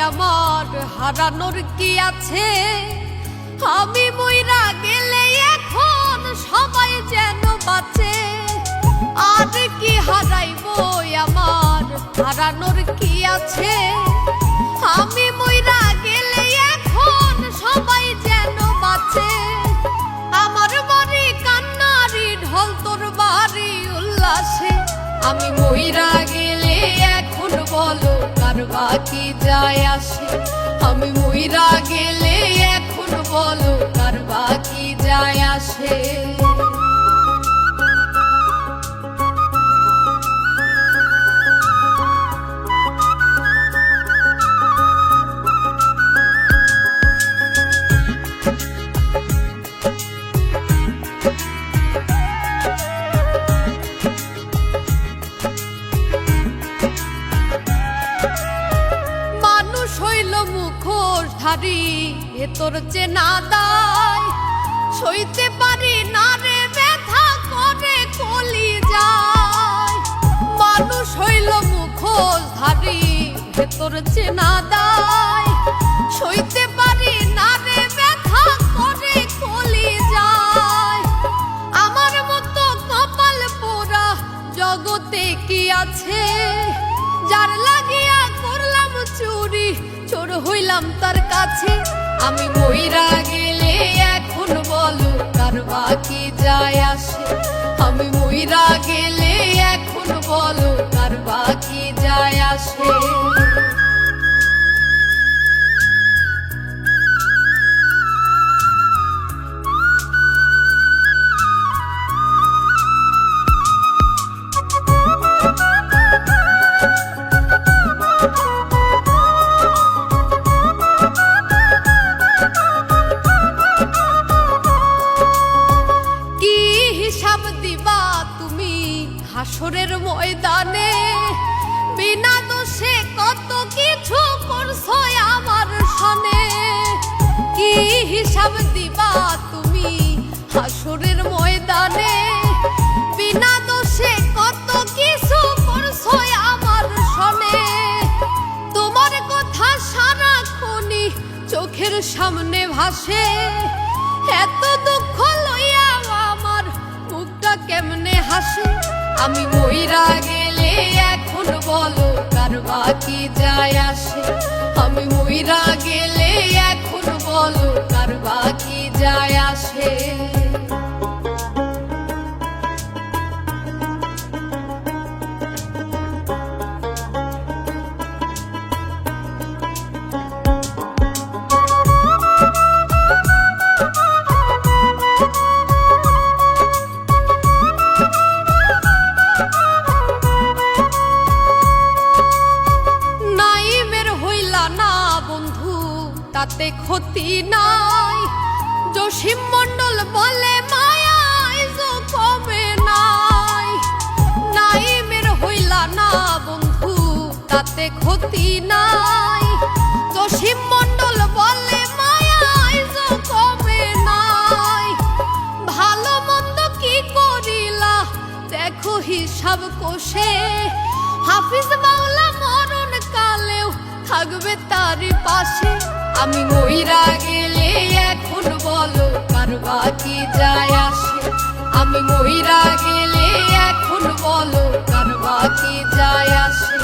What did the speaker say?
আমার হারানোর কি আছে? আমি মইরা গেলে এখন সবাই যেন বাঁচে। আর কি হারাইবো আমার হারানোর কি আছে? আমি মইরা গেলে এখন সবাই যেন বাঁচে। আমার বাড়ি কান্নারি ঢল, তোর বাড়ি উল্লাসে। আমি মইরা গেলে এখন বলো কার বাকি যায় আসে? আমি মইরা গেলে এখন বলো কার বাকি যায় আসে? মুখোশধারী ভেতর চেনা দায়, সইতে পারি না রে ব্যথা করে কলি যায়। মানুষ হইল মুখোশধারী ভেতর চেনা দায়, সইতে পারি না রে ব্যথা করে কলি যায়। আমার মতো কপাল পোড়া জগতে কি আছে? যার লাগিয়া করলাম চুরি, চোর হইলাম তার কাছে। আমি মইরা গেলে এখন বলো কার বাকি যায় আসে? আমি মইরা গেলে এখন বলো কার বাকি যায় আসে? হাসরের ময়দানে বিনা দোষে কত কিছু করছো আমার সনে। কি হিসাব দিবা তুমি হাসরের ময়দানে? বিনা দোষে কত কিছু করছো আমার সনে। তোমার কথা সারাক্ষণই চোখের সামনে ভাসে। এত দুঃখ লইয়া আমার মুখটা কেমনে হাসে? আমি মইরা গেলে এখন বলো কার বাকি যায় আসে? আমি মইরা গেলে এখন বলো কার বাকি যায় আসে? তাতে ক্ষতি নাই। জসিম মন্ডল বলে মায়ায় কমে নাই। নাইমের হইলা না বন্ধু তাতে ক্ষতি নাই। জসিম মন্ডল বলে মায়ায় কমে নাই। ভালো মন্দ কি করিলা দেখো হিসাব কষে। হাফিজ মাওলা মরণ কালেও থাকবে তারই পাশে। আমি মইরা গেলে এখন বলো কার বাকি যায় আসে? আমি মইরা গেলে এখন বলো কার বাকি যায় আসে?